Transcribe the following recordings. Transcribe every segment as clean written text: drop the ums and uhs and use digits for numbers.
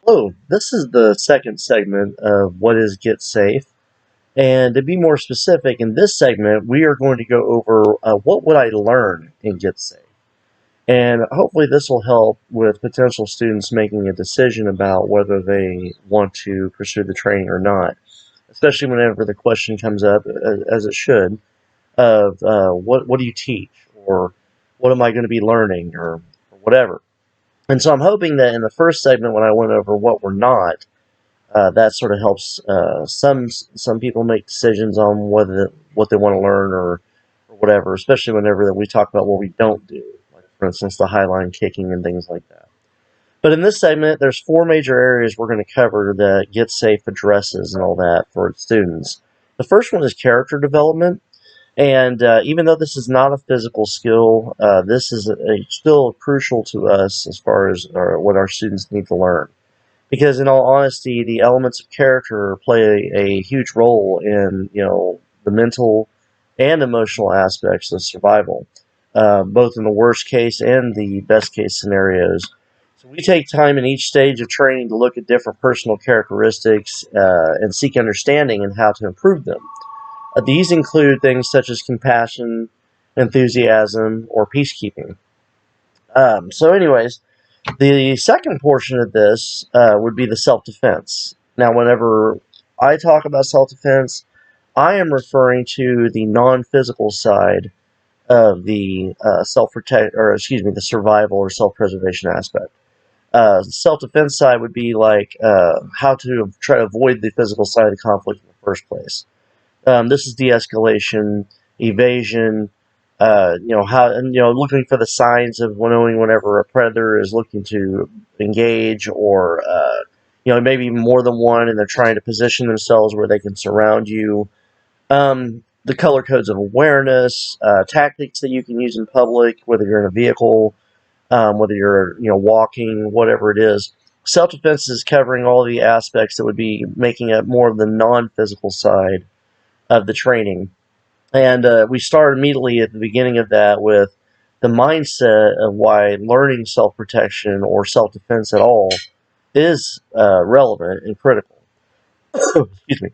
Hello, this is the second segment of What is Get Safe. And to be more specific, in this segment, we are going to go over what would I learn in Get Safe. And hopefully, this will help with potential students making a decision about whether they want to pursue the training or not, especially whenever the question comes up, as it should, of what do you teach, or what am I going to be learning, or whatever. And so I'm hoping that in the first segment, when I went over what we're not, that sort of helps some people make decisions on what they want to learn or whatever, especially whenever that we talk about what we don't do, like for instance the high line kicking and things like that. But in this segment, there's four major areas we're going to cover that Get Safe addresses and all that for its students. The first one is character development, and even though this is not a physical skill, this is still crucial to us as far as what our students need to learn. Because in all honesty, the elements of character play a huge role in the mental and emotional aspects of survival, both in the worst case and the best case scenarios. So we take time in each stage of training to look at different personal characteristics and seek understanding and how to improve them. These include things such as compassion, enthusiasm, or peacekeeping. Anyways, the second portion of this would be the self-defense. Now, whenever I talk about self-defense, I am referring to the non-physical side of the self-protect, or excuse me, the survival or self-preservation aspect. Self-defense side would be like how to try to avoid the physical side of the conflict in the first place. This is de-escalation, evasion, how, and looking for the signs of knowing whenever a predator is looking to engage, or maybe more than one, and they're trying to position themselves where they can surround you. The color codes of awareness, tactics that you can use in public, whether you're in a vehicle, whether you're walking, whatever it is. Self-defense is covering all the aspects that would be making it more of the non-physical side of the training. And we start immediately at the beginning of that with the mindset of why learning self protection or self defense at all is relevant and critical. Excuse me.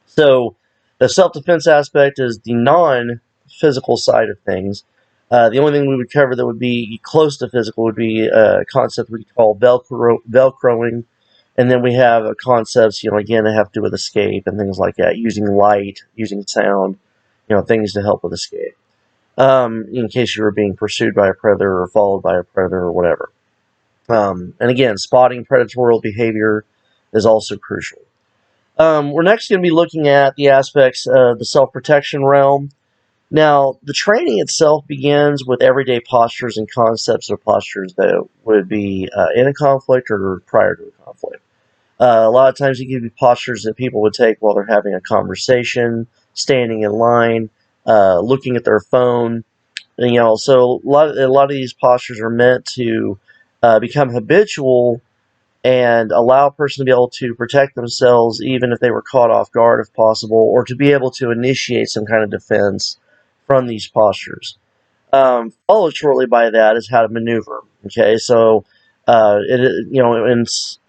So, the self defense aspect is the non physical side of things. The only thing we would cover that would be close to physical would be a concept we call Velcroing. And then we have concepts, again, that have to do with escape and things like that, using light, using sound, things to help with escape. In case you were being pursued by a predator or followed by a predator or whatever. And again, spotting predatorial behavior is also crucial. We're next going to be looking at the aspects of the self-protection realm. Now, the training itself begins with everyday postures and concepts or postures that would be in a conflict or prior to a conflict. A lot of times it could be postures that people would take while they're having a conversation, standing in line, looking at their phone. And, so a lot of these postures are meant to become habitual and allow a person to be able to protect themselves even if they were caught off guard if possible, or to be able to initiate some kind of defense from these postures. Followed shortly by that is how to maneuver. Okay, so in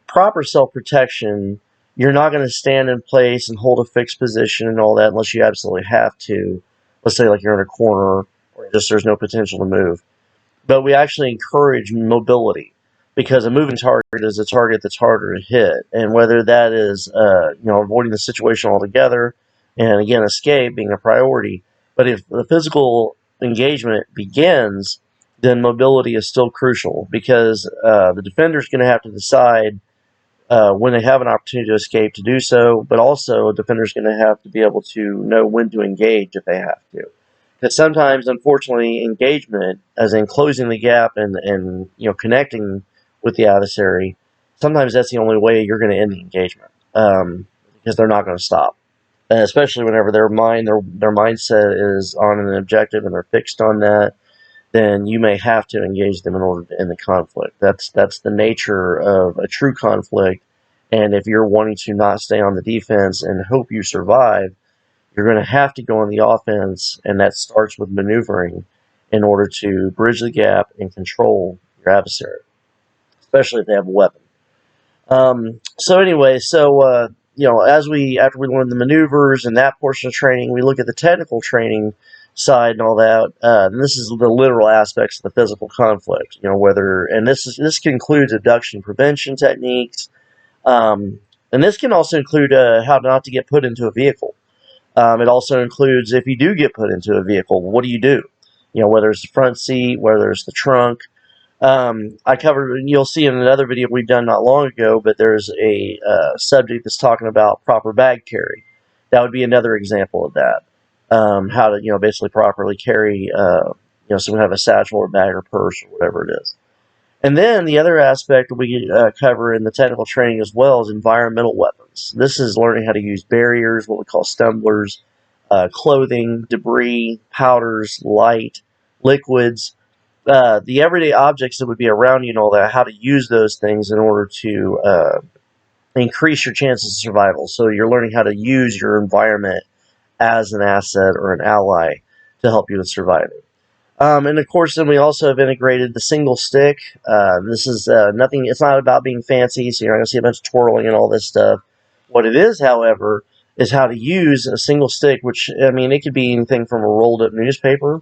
proper self-protection, you're not going to stand in place and hold a fixed position and all that unless you absolutely have to. Let's say like you're in a corner or just there's no potential to move. But we actually encourage mobility, because a moving target is a target that's harder to hit, and whether that is avoiding the situation altogether, and again escape being a priority. But if the physical engagement begins, then mobility is still crucial, because the defender is going to have to decide when they have an opportunity to escape to do so, but also a defender is going to have to be able to know when to engage if they have to. Because sometimes, unfortunately, engagement, as in closing the gap and connecting with the adversary, sometimes that's the only way you're going to end the engagement, because they're not going to stop. And especially whenever their mindset is on an objective and they're fixed on that, then you may have to engage them in order to end the conflict. That's the nature of a true conflict. And if you're wanting to not stay on the defense and hope you survive, you're going to have to go on the offense, and that starts with maneuvering in order to bridge the gap and control your adversary, especially if they have a weapon. So anyway, after we learn the maneuvers and that portion of training, we look at the technical training side and all that. And this is the literal aspects of the physical conflict. This includes abduction prevention techniques, and this can also include how not to get put into a vehicle. It also includes if you do get put into a vehicle, what do you do? Whether it's the front seat, whether it's the trunk. I covered, you'll see in another video we've done not long ago, but there's a subject that's talking about proper bag carry. That would be another example of that. How to, basically properly carry, so we have a satchel or bag or purse or whatever it is. And then the other aspect we cover in the technical training as well is environmental weapons. This is learning how to use barriers, what we call stumblers, clothing, debris, powders, light, liquids, the everyday objects that would be around you and all that, how to use those things in order to increase your chances of survival. So you're learning how to use your environment as an asset or an ally to help you with surviving. And of course, then we also have integrated the single stick. This is nothing, it's not about being fancy, so you're not going to see a bunch of twirling and all this stuff. What it is, however, is how to use a single stick, which, it could be anything from a rolled up newspaper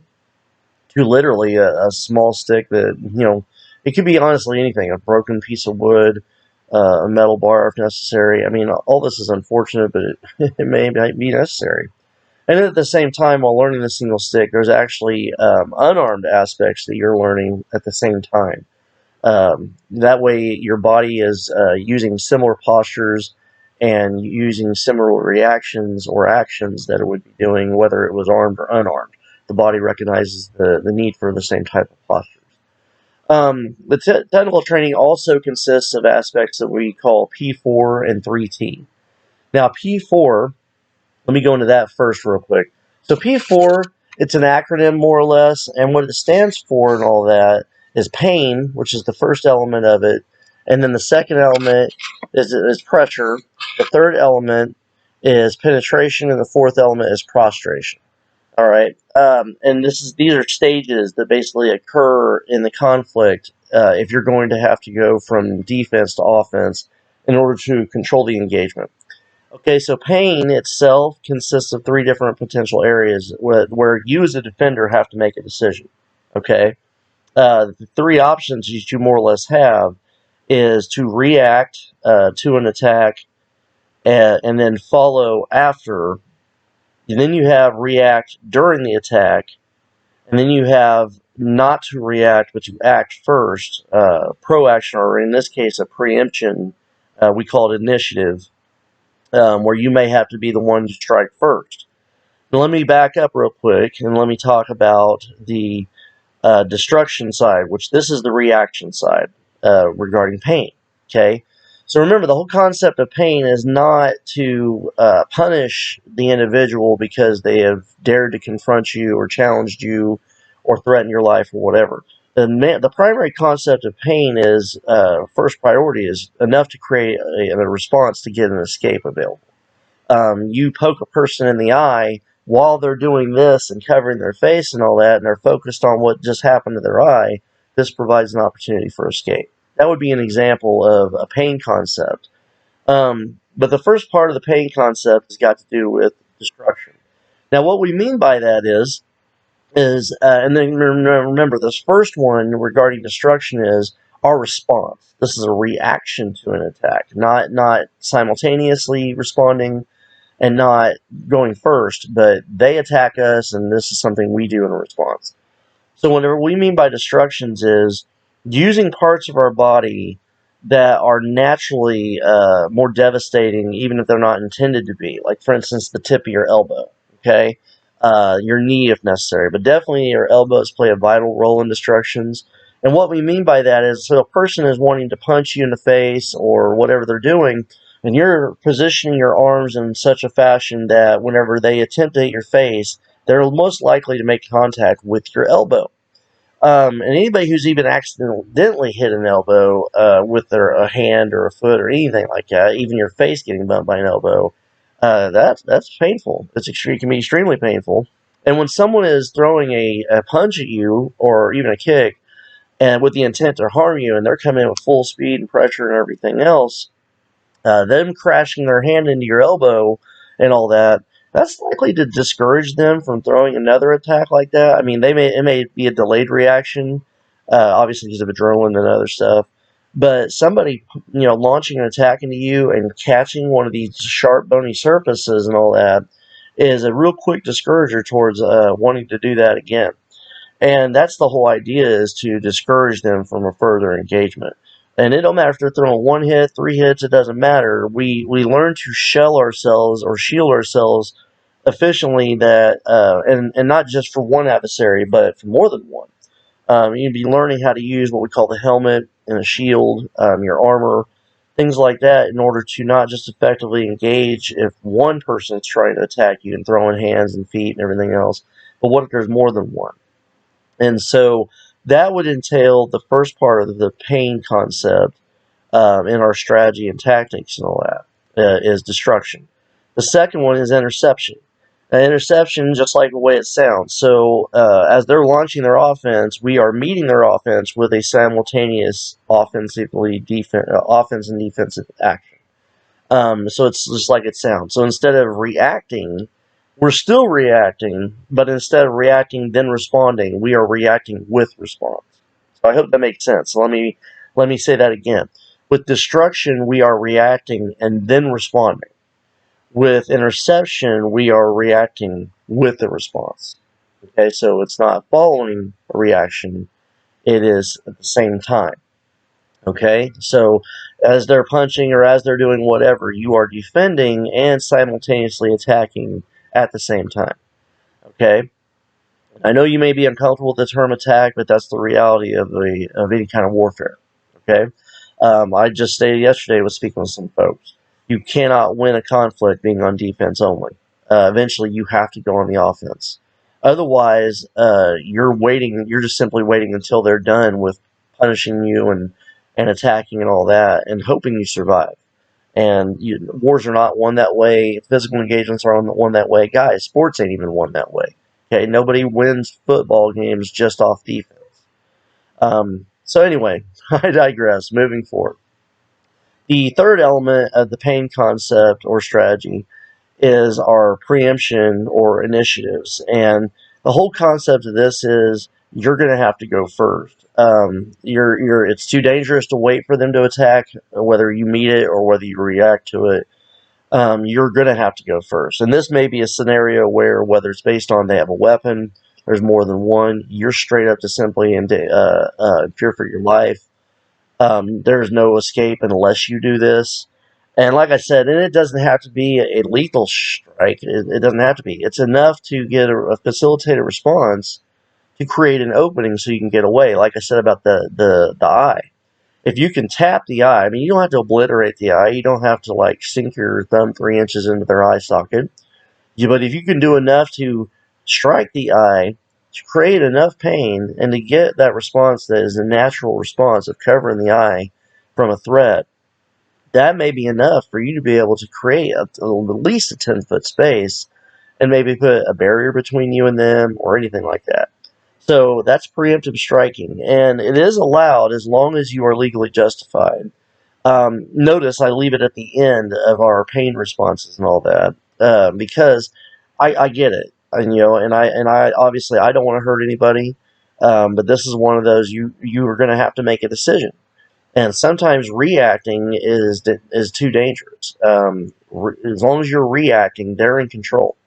to literally a small stick that, it could be honestly anything, a broken piece of wood, a metal bar if necessary. All this is unfortunate, but it may be necessary. And at the same time, while learning the single stick, there's actually unarmed aspects that you're learning at the same time. That way, your body is using similar postures and using similar reactions or actions that it would be doing, whether it was armed or unarmed. The body recognizes the need for the same type of postures. The technical training also consists of aspects that we call P4 and 3T. Now, P4, let me go into that first real quick. So P4, it's an acronym more or less, and what it stands for and all that is pain, which is the first element of it, and then the second element is pressure, the third element is penetration, and the fourth element is prostration. All right, and these are stages that basically occur in the conflict if you're going to have to go from defense to offense in order to control the engagement. Okay, so pain itself consists of three different potential areas where you as a defender have to make a decision. Okay, the three options you more or less have is to react to an attack and then follow after. And then you have react during the attack, and then you have not to react, but to act first, pro-action, or in this case, a preemption. We call it initiative, where you may have to be the one to strike first. Now, let me back up real quick, and let me talk about the destruction side, which this is the reaction side regarding pain. Okay, so remember, the whole concept of pain is not to punish the individual because they have dared to confront you or challenged you or threaten your life or whatever. The primary concept of pain is first priority is enough to create a response to get an escape available. You poke a person in the eye while they're doing this and covering their face and all that, and they're focused on what just happened to their eye. This provides an opportunity for escape. That would be an example of a pain concept. But the first part of the pain concept has got to do with destruction. Now, what we mean by that is and then remember, this first one regarding destruction is our response. This is a reaction to an attack, not simultaneously responding and not going first, but they attack us, and this is something we do in response. So whatever we mean by destructions is using parts of our body that are naturally more devastating, even if they're not intended to be. Like, for instance, the tip of your elbow, okay? Your knee if necessary, but definitely your elbows play a vital role in destructions. And what we mean by that is, so a person is wanting to punch you in the face or whatever they're doing, and you're positioning your arms in such a fashion that whenever they attempt to hit your face, they're most likely to make contact with your elbow. And anybody who's even accidentally hit an elbow with a hand or a foot or anything like that, even your face getting bumped by an elbow, that's painful. It can be extremely painful. And when someone is throwing a punch at you or even a kick, and with the intent to harm you, and they're coming in with full speed and pressure and everything else, Them crashing their hand into your elbow and all that, that's likely to discourage them from throwing another attack like that. I mean, it may be a delayed reaction, obviously because of adrenaline and other stuff. But somebody, launching an attack into you and catching one of these sharp, bony surfaces and all that is a real quick discourager towards wanting to do that again. And that's the whole idea, is to discourage them from a further engagement. And it don't matter if they're throwing 1 hit, 3 hits, it doesn't matter. We learn to shell ourselves or shield ourselves efficiently, and not just for one adversary, but for more than one. You'd be learning how to use what we call the helmet and a shield, your armor, things like that, in order to not just effectively engage if one person is trying to attack you and throwing hands and feet and everything else, but what if there's more than one? And so that would entail the first part of the pain concept in our strategy and tactics and all that, is destruction. The second one is interception. Interception, just like the way it sounds. So as they're launching their offense, we are meeting their offense with a simultaneous offense and defensive action. So it's just like it sounds. So instead of reacting, we're still reacting, but instead of reacting then responding, we are reacting with response. So I hope that makes sense. So let me say that again. With destruction, we are reacting and then responding. With interception, we are reacting with the response. Okay, so it's not following a reaction, it is at the same time. Okay, so as they're punching or as they're doing whatever, you are defending and simultaneously attacking at the same time. Okay, I know you may be uncomfortable with the term attack, but that's the reality of any kind of warfare. Okay, I just stated yesterday, was speaking with some folks. You cannot win a conflict being on defense only. Eventually, you have to go on the offense. Otherwise, you're waiting. You're just simply waiting until they're done with punishing you and attacking and all that, and hoping you survive. And wars are not won that way. Physical engagements are won that way. Guys, sports ain't even won that way. Okay, nobody wins football games just off defense. So anyway, I digress. Moving forward. The third element of the pain concept or strategy is our preemption or initiatives. And the whole concept of this is you're going to have to go first. It's too dangerous to wait for them to attack, whether you meet it or whether you react to it. You're going to have to go first. And this may be a scenario where, whether it's based on they have a weapon, there's more than one, you're straight up to simply fear for your life. There's no escape unless you do this. And like I said, and it doesn't have to be a lethal strike. It doesn't have to be. It's enough to get a facilitated response to create an opening so you can get away. Like I said about the eye. If you can tap the eye, I mean, you don't have to obliterate the eye. You don't have to like sink your thumb 3 inches into their eye socket. But if you can do enough to strike the eye, to create enough pain, and to get that response that is a natural response of covering the eye from a threat, that may be enough for you to be able to create at least a 10-foot space and maybe put a barrier between you and them or anything like that. So that's preemptive striking, and it is allowed as long as you are legally justified. Notice I leave it at the end of our pain responses and all that, because I get it, and I obviously I don't want to hurt anybody, but this is one of those you are going to have to make a decision, and sometimes reacting is too dangerous. As long as you're reacting, they're in control.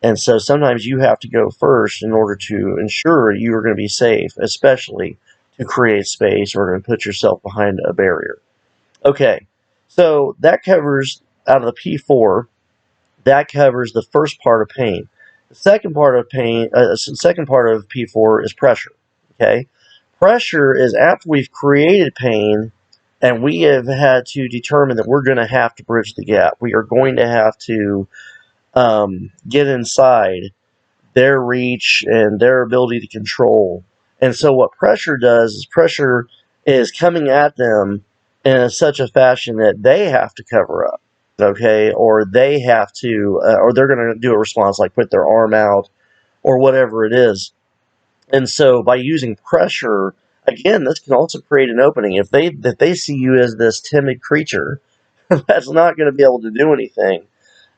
And so sometimes you have to go first in order to ensure you are going to be safe, especially to create space or to put yourself behind a barrier. Okay, so that covers, out of the P4, that covers the first part of pain. The second part of P4 is pressure. Okay, pressure is after we've created pain and we have had to determine that we're going to have to bridge the gap. We are going to have to get inside their reach and their ability to control. And so what pressure does is pressure is coming at them in such a fashion that they have to cover up, okay, or they have to, or they're going to do a response like put their arm out or whatever it is. And so by using pressure, again, this can also create an opening. If they see you as this timid creature That's not going to be able to do anything.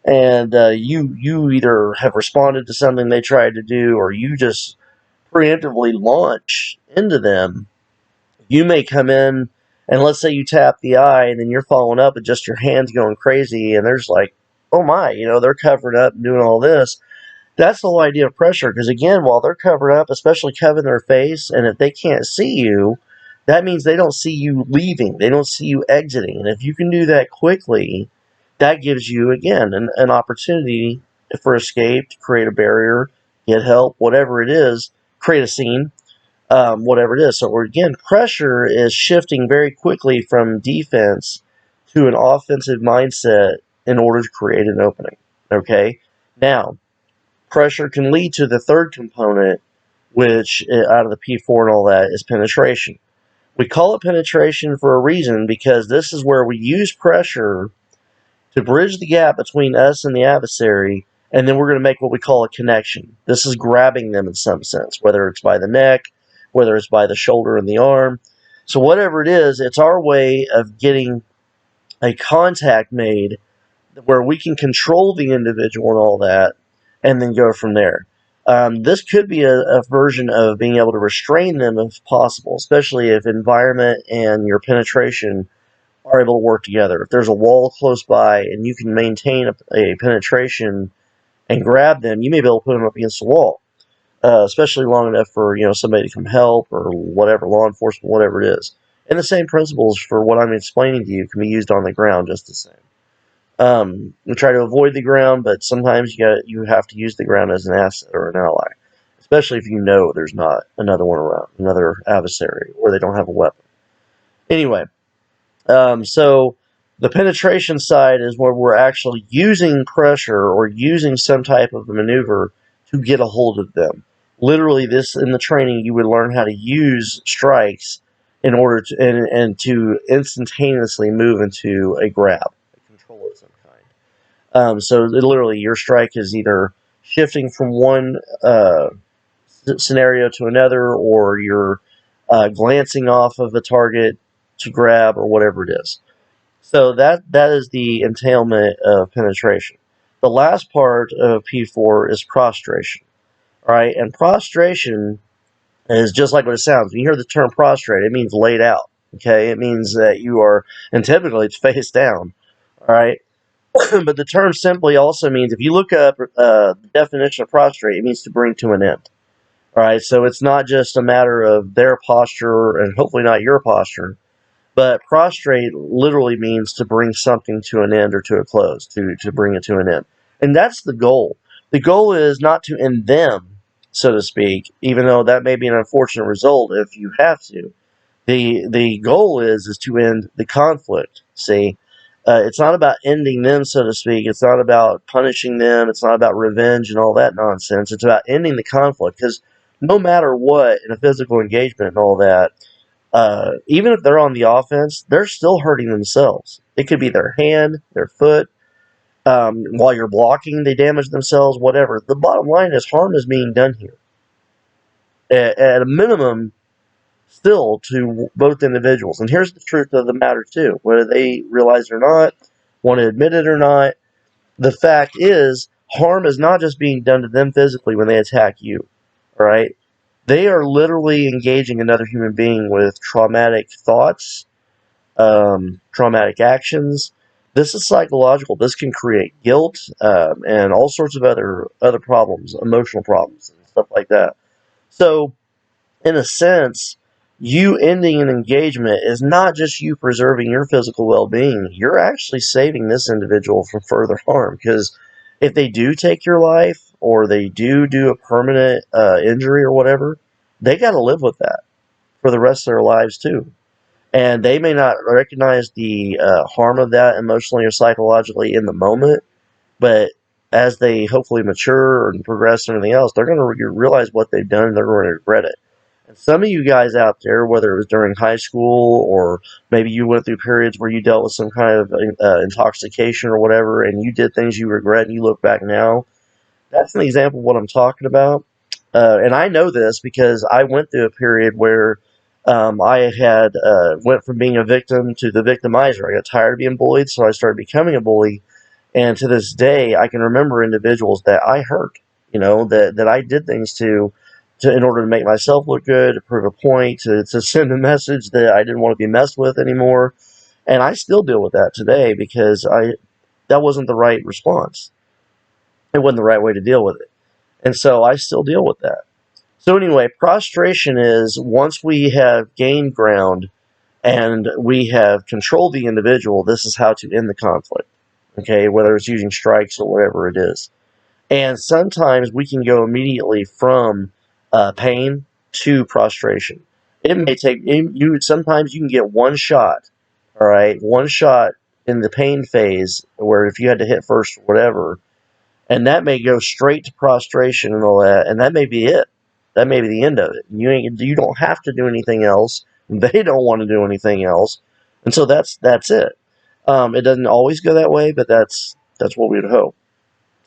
And you either have responded to something they tried to do, or you just preemptively launch into them. You may come in, and let's say you tap the eye, and then you're following up, and just your hands going crazy, and there's like, oh my, they're covering up and doing all this. That's the whole idea of pressure, because again, while they're covered up, especially covering their face, and if they can't see you, that means they don't see you leaving. They don't see you exiting. And if you can do that quickly, that gives you, again, an opportunity for escape, to create a barrier, get help, whatever it is, create a scene, whatever it is. So, again, pressure is shifting very quickly from defense to an offensive mindset in order to create an opening. Okay? Now, pressure can lead to the third component, which out of the P4 and all that is penetration. We call it penetration for a reason, because this is where we use pressure to bridge the gap between us and the adversary, and then we're going to make what we call a connection. This is grabbing them in some sense, whether it's by the neck, whether it's by the shoulder and the arm. So whatever it is, it's our way of getting a contact made where we can control the individual and all that, and then go from there. This could be a version of being able to restrain them if possible, especially if environment and your penetration are able to work together. If there's a wall close by and you can maintain a penetration and grab them, you may be able to put them up against the wall, especially long enough for somebody to come help or whatever, law enforcement, whatever it is. And the same principles for what I'm explaining to you can be used on the ground just the same. We try to avoid the ground, but sometimes you have to use the ground as an asset or an ally, especially if you know there's not another one around, another adversary, or they don't have a weapon. Anyway, so the penetration side is where we're actually using pressure or using some type of a maneuver to get a hold of them. Literally, this in the training, you would learn how to use strikes in order to and to instantaneously move into a grab, a control of some kind. So literally, your strike is either shifting from one scenario to another, or you're glancing off of a target to grab, or whatever it is. So that is the entailment of penetration. The last part of P4 is prostration. All right, and prostration is just like what it sounds. When you hear the term prostrate, it means laid out. Okay, it means that you are, and typically it's face down. All right, but the term simply also means, if you look up the definition of prostrate, it means to bring to an end. All right, so it's not just a matter of their posture and hopefully not your posture, but prostrate literally means to bring something to an end or to a close, to bring it to an end. And that's the goal. The goal is not to end them, so to speak, even though that may be an unfortunate result if you have to. The goal is to end the conflict. See, it's not about ending them, so to speak. It's not about punishing them. It's not about revenge and all that nonsense. It's about ending the conflict, because no matter what in a physical engagement and all that, even if they're on the offense, they're still hurting themselves. It could be their hand, their foot. While you're blocking, they damage themselves, whatever. The bottom line is harm is being done here. At a minimum, still, to both individuals. And here's the truth of the matter, too. Whether they realize it or not, want to admit it or not, the fact is, harm is not just being done to them physically when they attack you. All right? They are literally engaging another human being with traumatic thoughts, traumatic actions. This is psychological. This can create guilt, and all sorts of other problems, emotional problems, and stuff like that. So, in a sense, you ending an engagement is not just you preserving your physical well-being. You're actually saving this individual from further harm, because if they do take your life, or they do a permanent injury or whatever, they got to live with that for the rest of their lives too. And they may not recognize the harm of that emotionally or psychologically in the moment, but as they hopefully mature and progress and everything else, they're going to realize what they've done, and they're going to regret it. And some of you guys out there, whether it was during high school, or maybe you went through periods where you dealt with some kind of intoxication or whatever, and you did things you regret and you look back now, that's an example of what I'm talking about. And I know this because I went through a period where I had went from being a victim to the victimizer. I got tired of being bullied, so I started becoming a bully. And to this day, I can remember individuals that I hurt, that I did things to in order to make myself look good, to prove a point, to send a message that I didn't want to be messed with anymore. And I still deal with that today because that wasn't the right response. It wasn't the right way to deal with it. And so I still deal with that. So anyway, prostration is once we have gained ground and we have controlled the individual, this is how to end the conflict. Okay, whether it's using strikes or whatever it is. And sometimes we can go immediately from pain to prostration. It may take you. Sometimes you can get one shot. All right, one shot in the pain phase, where if you had to hit first or whatever, and that may go straight to prostration and all that, and that may be it. That may be the end of it. You don't have to do anything else. They don't want to do anything else, and so that's it. It doesn't always go that way, but that's what we would hope.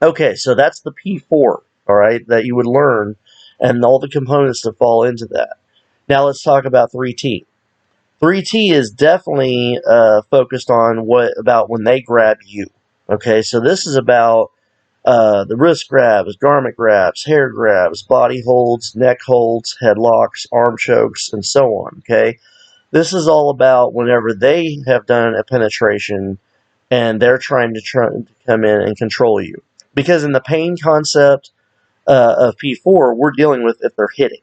Okay, so that's the P4, all right, that you would learn, and all the components that fall into that. Now let's talk about 3T. 3T is definitely focused on what about when they grab you. Okay, so this is about the wrist grabs, garment grabs, hair grabs, body holds, neck holds, headlocks, arm chokes, and so on. Okay, this is all about whenever they have done a penetration and they're trying to come in and control you. Because in the pain concept of P4, we're dealing with if they're hitting,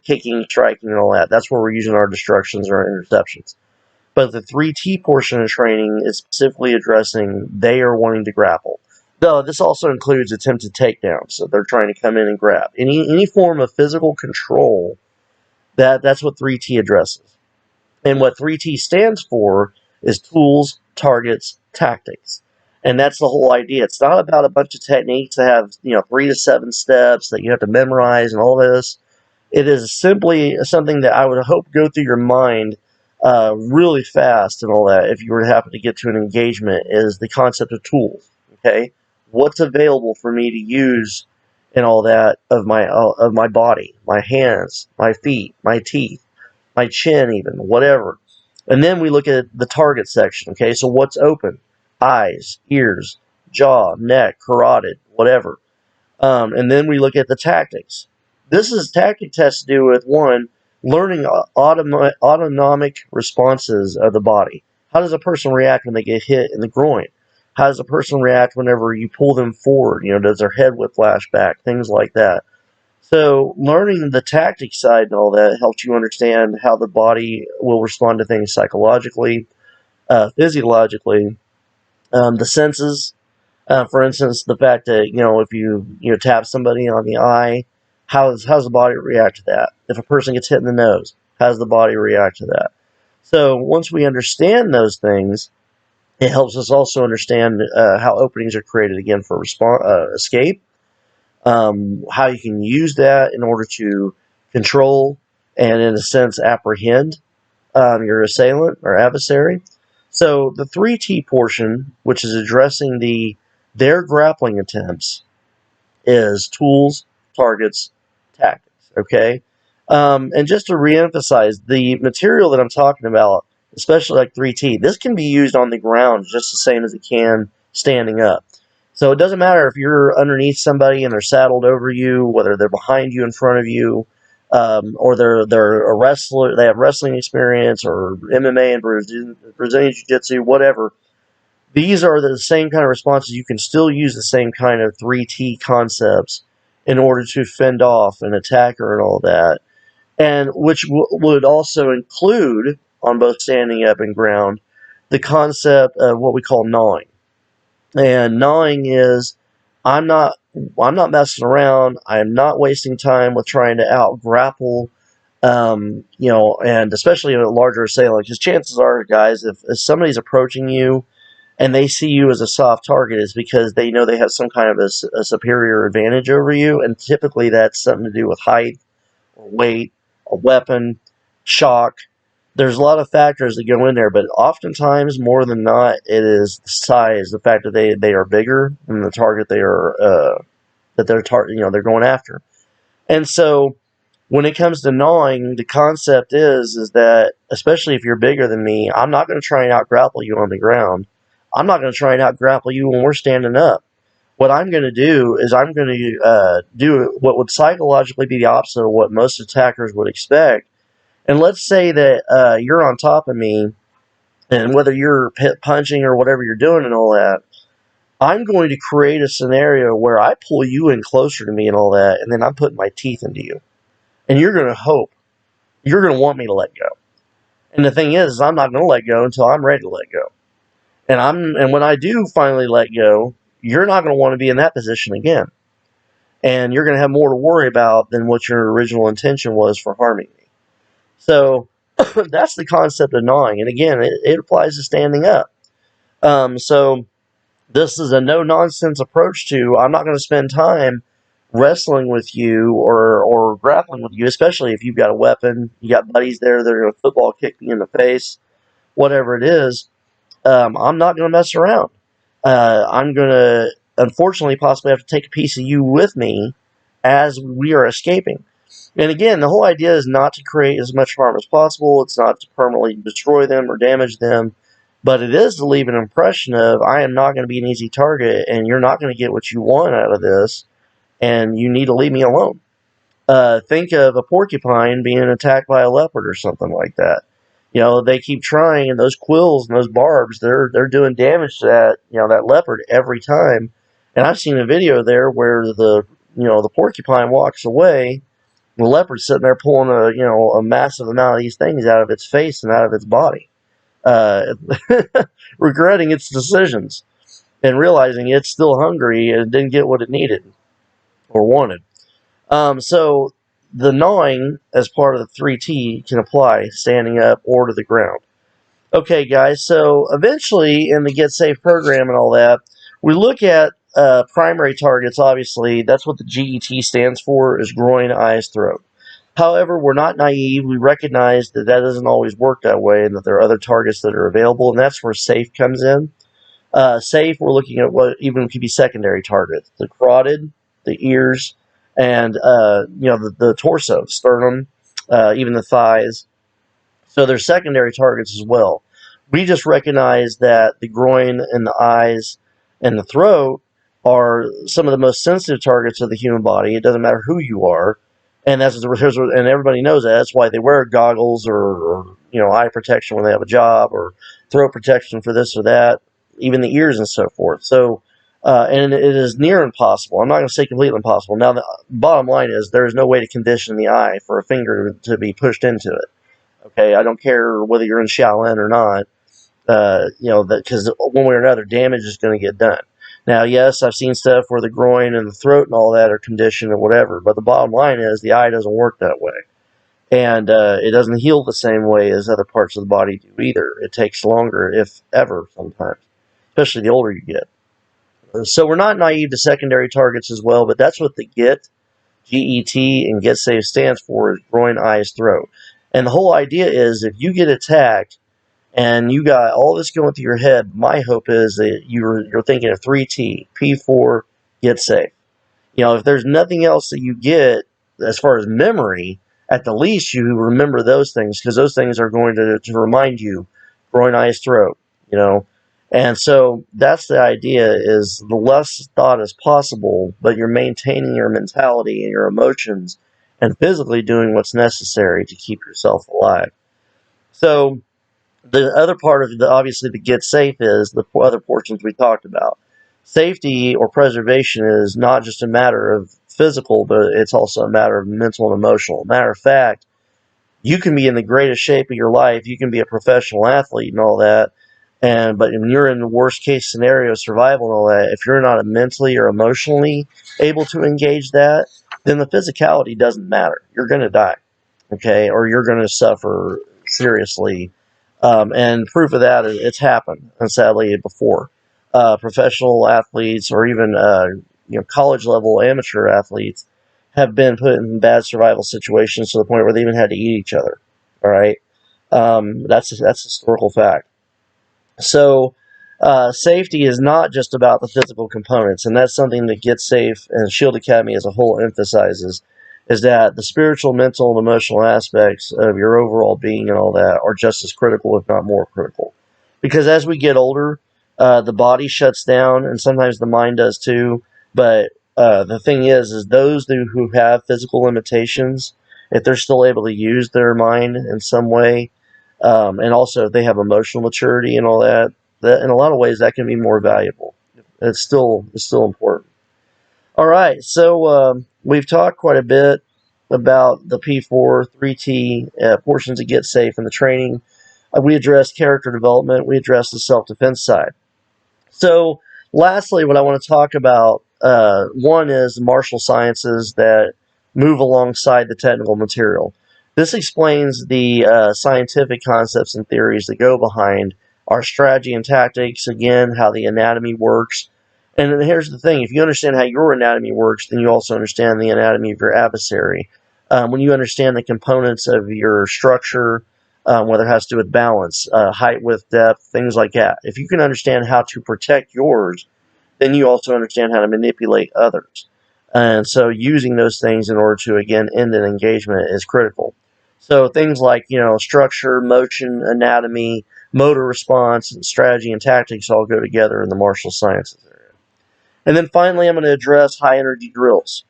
kicking, striking, and all that. That's where we're using our destructions or interceptions. But the 3T portion of training is specifically addressing they are wanting to grapple. Though this also includes attempted takedowns, so they're trying to come in and grab. Any form of physical control, that's what 3T addresses. And what 3T stands for is tools, targets, tactics. And that's the whole idea. It's not about a bunch of techniques that have, 3 to 7 steps that you have to memorize and all this. It is simply something that I would hope go through your mind really fast and all that if you were to happen to get to an engagement is the concept of tools. Okay? What's available for me to use and all that of my body, my hands, my feet, my teeth, my chin even, whatever. And then we look at the target section, okay? So what's open? Eyes, ears, jaw, neck, carotid, whatever. And then we look at the tactics. Tactics has to do with, one, learning autonomic responses of the body. How does a person react when they get hit in the groin? How does a person react whenever you pull them forward? Does their head whiplash back? Things like that. So learning the tactic side and all that helps you understand how the body will respond to things psychologically, physiologically, the senses. For instance, the fact that if you tap somebody on the eye, how's the body react to that? If a person gets hit in the nose, how does the body react to that? So once we understand those things, it helps us also understand how openings are created again for escape, how you can use that in order to control and, in a sense, apprehend your assailant or adversary. So the 3T portion, which is addressing their grappling attempts, is tools, targets, tactics. Okay, and just to reemphasize, the material that I'm talking about, especially like 3T, this can be used on the ground just the same as it can standing up. So it doesn't matter if you're underneath somebody and they're saddled over you, whether they're behind you, in front of you, or they're a wrestler, they have wrestling experience, or MMA and Brazilian Jiu-Jitsu, whatever. These are the same kind of responses. You can still use the same kind of 3T concepts in order to fend off an attacker and all that, and which would also include, on both standing up and ground, the concept of what we call gnawing. And gnawing is, I'm not messing around. I am not wasting time with trying to out grapple, and especially a larger assailant. Because chances are, guys, if somebody's approaching you and they see you as a soft target, is because they know they have some kind of a superior advantage over you, and typically that's something to do with height, or weight, a weapon, shock. There's a lot of factors that go in there, but oftentimes, more than not, it is the size, the fact that they are bigger than the target they're going after. And so When it comes to gnawing, the concept is that, especially if you're bigger than me, I'm not going to try and out grapple you on the ground. I'm not going to try and out grapple you when we're standing up. What I'm going to do is I'm going to do what would psychologically be the opposite of what most attackers would expect. And let's say that you're on top of me, and whether you're punching or whatever you're doing and all that, I'm going to create a scenario where I pull you in closer to me and all that, and then I'm putting my teeth into you. And you're going to hope, you're going to want me to let go. And the thing is I'm not going to let go until I'm ready to let go. And when I do finally let go, you're not going to want to be in that position again. And you're going to have more to worry about than what your original intention was for harming me. So that's the concept of gnawing. And again, it applies to standing up. So this is a no-nonsense approach to, I'm not going to spend time wrestling with you or grappling with you, especially if you've got a weapon, you got buddies there that are going to football kick me in the face, whatever it is. I'm not going to mess around. I'm going to, unfortunately, possibly have to take a piece of you with me as we are escaping. And again, the whole idea is not to create as much harm as possible. It's not to permanently destroy them or damage them. But it is to leave an impression of, I am not going to be an easy target, and you're not going to get what you want out of this, and you need to leave me alone. Think of a porcupine being attacked by a leopard or something like that. They keep trying, and those quills and those barbs, they're doing damage to that leopard every time. And I've seen a video there where the porcupine walks away, the leopard's sitting there pulling a massive amount of these things out of its face and out of its body, uh, regretting its decisions and realizing it's still hungry and didn't get what it needed or wanted. So the gnawing as part of the 3T can apply standing up or to the ground. Okay, guys, so eventually in the Get Safe program and all that, we look at primary targets, obviously. That's what the G.E.T stands for, is groin, eyes, throat. However, we're not naive. We recognize that doesn't always work that way and that there are other targets that are available, and that's where SAFE comes in. SAFE, we're looking at what even could be secondary targets: the carotid, the ears, and the torso, sternum, even the thighs. So they're secondary targets as well. We just recognize that the groin and the eyes and the throat are some of the most sensitive targets of the human body. It doesn't matter who you are, and and everybody knows that. That's why they wear goggles or eye protection when they have a job, or throat protection for this or that, even the ears and so forth. So, and it is near impossible. I'm not going to say completely impossible. Now, the bottom line is there is no way to condition the eye for a finger to be pushed into it. Okay, I don't care whether you're in Shaolin or not, because one way or another, damage is going to get done. Now, yes, I've seen stuff where the groin and the throat and all that are conditioned or whatever, but the bottom line is the eye doesn't work that way. And it doesn't heal the same way as other parts of the body do either. It takes longer, if ever, sometimes, especially the older you get. So we're not naive to secondary targets as well, but that's what the G.E.T, and Get Safe stands for, is groin, eyes, throat. And the whole idea is if you get attacked and you got all this going through your head, my hope is that you're thinking of 3T, P4, Get Safe. If there's nothing else that you get as far as memory, at the least you remember those things, because those things are going to remind you groin, eyes, throat. And so that's the idea, is the less thought as possible, but you're maintaining your mentality and your emotions and physically doing what's necessary to keep yourself alive. So the other part of obviously the Get Safe is the other portions we talked about. Safety or preservation is not just a matter of physical, but it's also a matter of mental and emotional. Matter of fact, you can be in the greatest shape of your life. You can be a professional athlete and all that. But when you're in the worst case scenario, survival and all that, if you're not mentally or emotionally able to engage that, then the physicality doesn't matter. You're going to die, okay, or you're going to suffer seriously. And proof of that is it's happened, and sadly, before. Professional athletes, or even college level amateur athletes, have been put in bad survival situations to the point where they even had to eat each other. All right, that's historical fact. So, safety is not just about the physical components, and that's something that Get Safe and Shield Academy as a whole emphasizes. is that the spiritual, mental, and emotional aspects of your overall being and all that are just as critical, if not more critical. Because as we get older, the body shuts down, and sometimes the mind does too. But the thing is those who have physical limitations, if they're still able to use their mind in some way, and also if they have emotional maturity and all that, that in a lot of ways that can be more valuable. It's still important. All right, so we've talked quite a bit about the P4, 3T portions of Get Safe and the training. We addressed character development. We addressed the self-defense side. So, lastly, what I want to talk about one is martial sciences that move alongside the technical material. This explains the scientific concepts and theories that go behind our strategy and tactics, again, how the anatomy works. And then here's the thing, if you understand how your anatomy works, then you also understand the anatomy of your adversary. When you understand the components of your structure, whether it has to do with balance, height, width, depth, things like that. If you can understand how to protect yours, then you also understand how to manipulate others. And so using those things in order to, again, end an engagement is critical. So things like, structure, motion, anatomy, motor response, and strategy and tactics all go together in the martial sciences area. And then finally, I'm going to address high energy drills.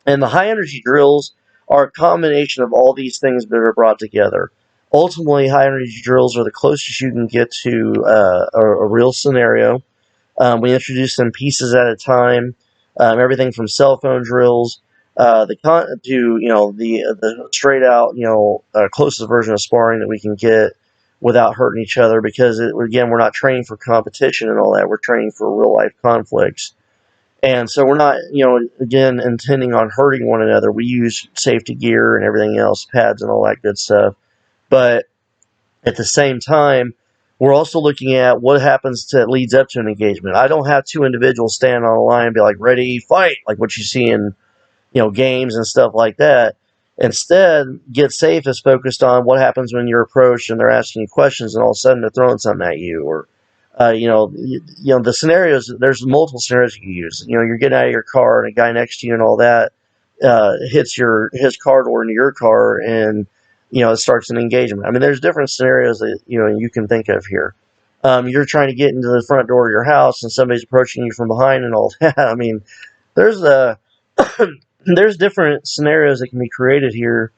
And the high energy drills are a combination of all these things that are brought together. Ultimately, high energy drills are the closest you can get to a real scenario. We introduce them pieces at a time, everything from cell phone drills to the straight out closest version of sparring that we can get without hurting each other. Because again, we're not training for competition and all that. We're training for real life conflicts. And so we're not, again, intending on hurting one another. We use safety gear and everything else, pads and all that good stuff. But at the same time, we're also looking at what happens that leads up to an engagement. I don't have two individuals stand on a line and be like, ready, fight, like what you see in, games and stuff like that. Instead, Get Safe is focused on what happens when you're approached and they're asking you questions and all of a sudden they're throwing something at you, or the scenarios. There's multiple scenarios you can use. You're getting out of your car and a guy next to you and all that hits his car door into your car, and it starts an engagement. I mean, there's different scenarios that you can think of here. You're trying to get into the front door of your house and somebody's approaching you from behind and all that. I mean, there's a there's different scenarios that can be created here.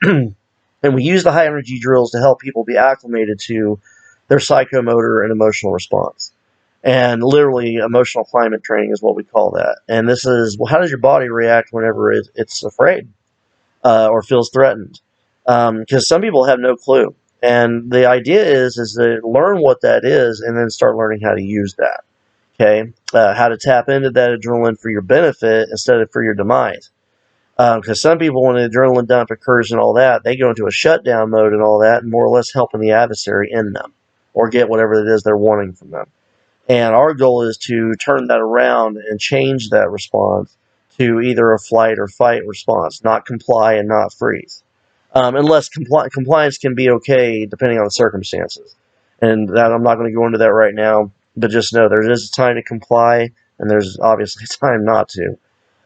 And we use the high energy drills to help people be acclimated to their psychomotor and emotional response. And literally, emotional climate training is what we call that. And this is, well, how does your body react whenever it's afraid or feels threatened? Because some people have no clue. And the idea is to learn what that is and then start learning how to use that. Okay, how to tap into that adrenaline for your benefit instead of for your demise. Because some people, when the adrenaline dump occurs and all that, they go into a shutdown mode and all that, and more or less helping the adversary end them or get whatever it is they're wanting from them. And our goal is to turn that around and change that response to either a flight or fight response, not comply and not freeze. Unless compliance can be okay depending on the circumstances. And that I'm not going to go into that right now, but just know there is a time to comply, and there's obviously a time not to.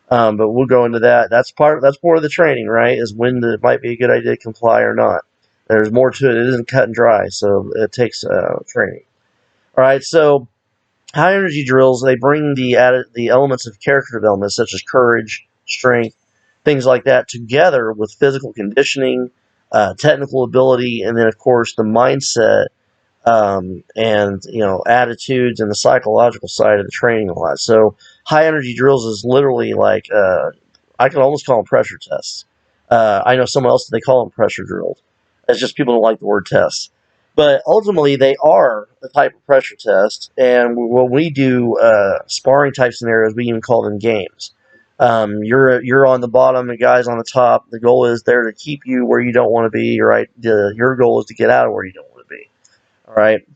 But we'll go into that. That's part of the training, right? Is when it might be a good idea to comply or not. There's more to it. It isn't cut and dry, so it takes training. All right, so high energy drills, they bring the elements of character development such as courage, strength, things like that together with physical conditioning, technical ability, and then of course the mindset and attitudes and the psychological side of the training a lot. So high energy drills is literally like I can almost call them pressure tests. I know someone else they call them pressure drills. It's just people don't like the word test. But ultimately, they are a type of pressure test. And when we do sparring type scenarios, we even call them games. You're on the bottom, the guy's on the top. The goal is there to keep you where you don't want to be. Right? Your goal is to get out of where you don't want to be. All right.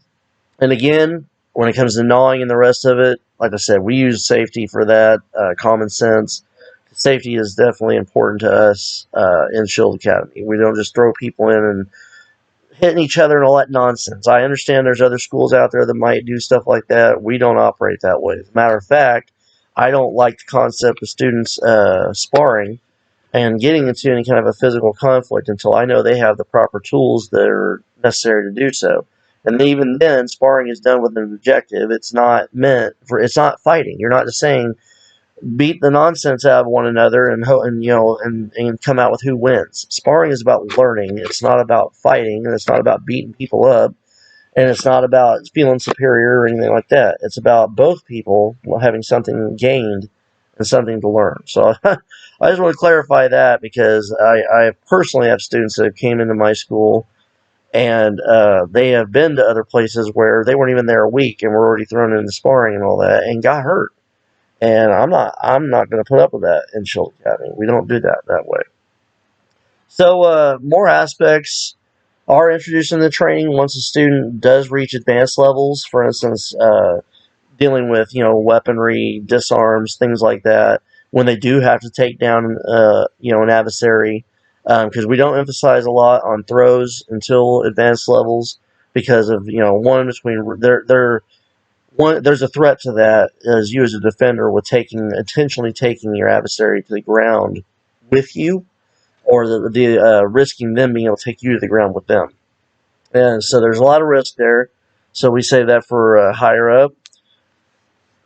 And again, when it comes to gnawing and the rest of it, like I said, we use safety for that, common sense. Safety is definitely important to us in Shield Academy. We don't just throw people in and hitting each other and all that nonsense. I understand there's other schools out there that might do stuff like that. We don't operate that way. As a matter of fact, I don't like the concept of students sparring and getting into any kind of a physical conflict until I know they have the proper tools that are necessary to do so. And even then, sparring is done with an objective. It's not meant for. It's not fighting. You're not just saying beat the nonsense out of one another and come out with who wins. Sparring is about learning. It's not about fighting, and it's not about beating people up, and it's not about feeling superior or anything like that. It's about both people having something gained and something to learn. So I just want to clarify that because I personally have students that came into my school and they have been to other places where they weren't even there a week and were already thrown into sparring and all that and got hurt. And I'm not going to put up with that in Shield Academy. We don't do that way. So more aspects are introduced in the training once a student does reach advanced levels. For instance, dealing with weaponry, disarms, things like that. When they do have to take down an adversary, because we don't emphasize a lot on throws until advanced levels because of one between there's a threat to that as you as a defender with intentionally taking your adversary to the ground with you, or the risking them being able to take you to the ground with them. And so there's a lot of risk there. So we save that for higher up.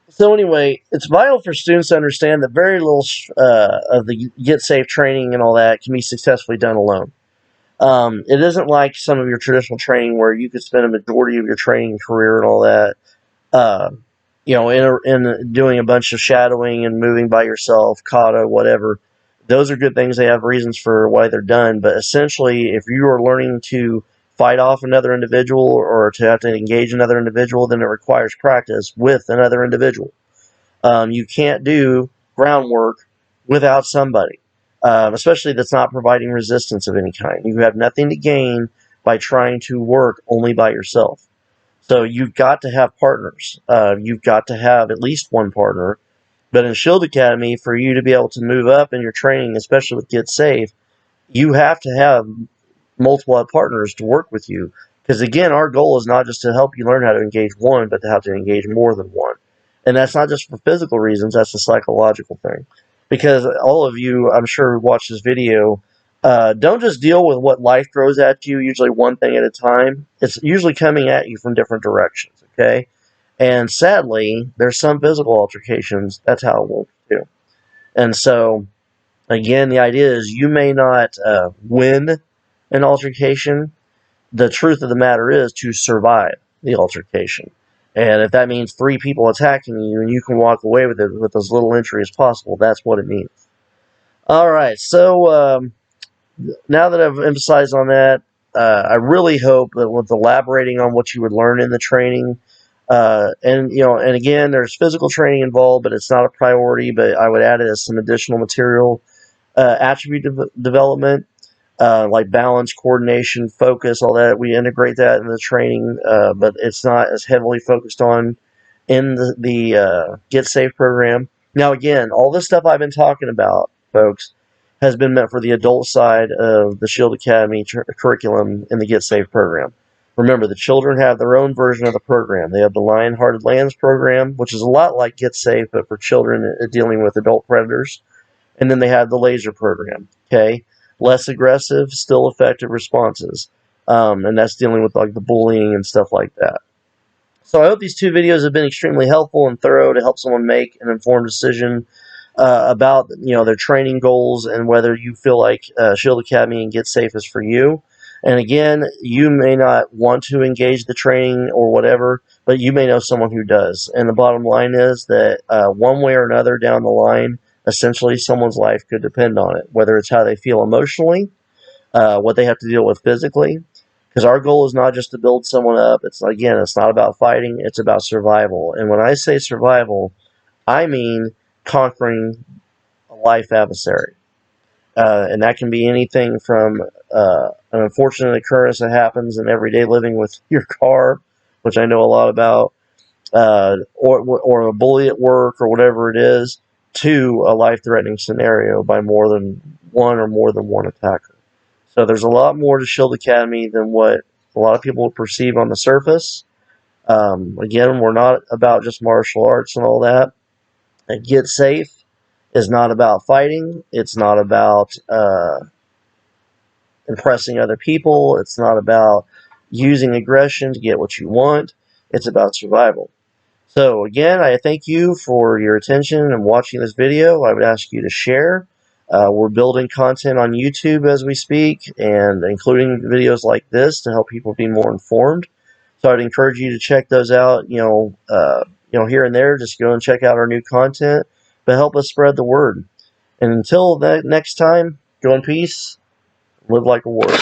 So anyway, it's vital for students to understand that very little of the get safe training and all that can be successfully done alone. It isn't like some of your traditional training where you could spend a majority of your training career and all that uh, in doing a bunch of shadowing and moving by yourself, kata, whatever. Those are good things. They have reasons for why they're done. But essentially, if you are learning to fight off another individual or to have to engage another individual, then it requires practice with another individual. You can't do groundwork without somebody, especially that's not providing resistance of any kind. You have nothing to gain by trying to work only by yourself. So you've got to have partners. You've got to have at least one partner. But in Shield Academy, for you to be able to move up in your training, especially with Get Safe, you have to have multiple partners to work with you. Because again, our goal is not just to help you learn how to engage one, but to how to engage more than one. And that's not just for physical reasons, that's a psychological thing. Because all of you, I'm sure, who watch this video, don't just deal with what life throws at you, usually one thing at a time. It's usually coming at you from different directions, okay? And sadly, there's some physical altercations. That's how it will do. And so, again, the idea is you may not win an altercation. The truth of the matter is to survive the altercation. And if that means 3 people attacking you and you can walk away with it with as little injury as possible, that's what it means. All right, so now that I've emphasized on that, I really hope that with elaborating on what you would learn in the training, and again, there's physical training involved, but it's not a priority. But I would add it as some additional material, attribute development, like balance, coordination, focus, all that. We integrate that in the training, but it's not as heavily focused on in the Get Safe program. Now, again, all this stuff I've been talking about, folks, has been meant for the adult side of the Shield Academy curriculum in the Get Safe program. Remember, the children have their own version of the program. They have the Lion-Hearted Lambs program, which is a lot like Get Safe, but for children dealing with adult predators. And then they have the Laser program, okay? Less aggressive, still effective responses. And that's dealing with like the bullying and stuff like that. So I hope these 2 videos have been extremely helpful and thorough to help someone make an informed decision about their training goals and whether you feel like Shield Academy and Get Safe is for you. And again, you may not want to engage the training or whatever, but you may know someone who does. And the bottom line is that one way or another down the line, essentially someone's life could depend on it, whether it's how they feel emotionally, what they have to deal with physically. Because our goal is not just to build someone up. It's not about fighting. It's about survival. And when I say survival, I mean conquering a life adversary. And that can be anything from an unfortunate occurrence that happens in everyday living with your car, which I know a lot about, or a bully at work or whatever it is, to a life-threatening scenario by more than one or more than one attacker. So there's a lot more to Shield Academy than what a lot of people would perceive on the surface. Again, we're not about just martial arts and all that. Get Safe is not about fighting. It's not about impressing other people. It's not about using aggression to get what you want. It's about survival. So again, I thank you for your attention and watching this video. I would ask you to share. We're building content on YouTube as we speak, and including videos like this to help people be more informed. So I'd encourage you to check those out. Here and there, just go and check out our new content, but help us spread the word. And until that next time, go in peace, live like a warrior.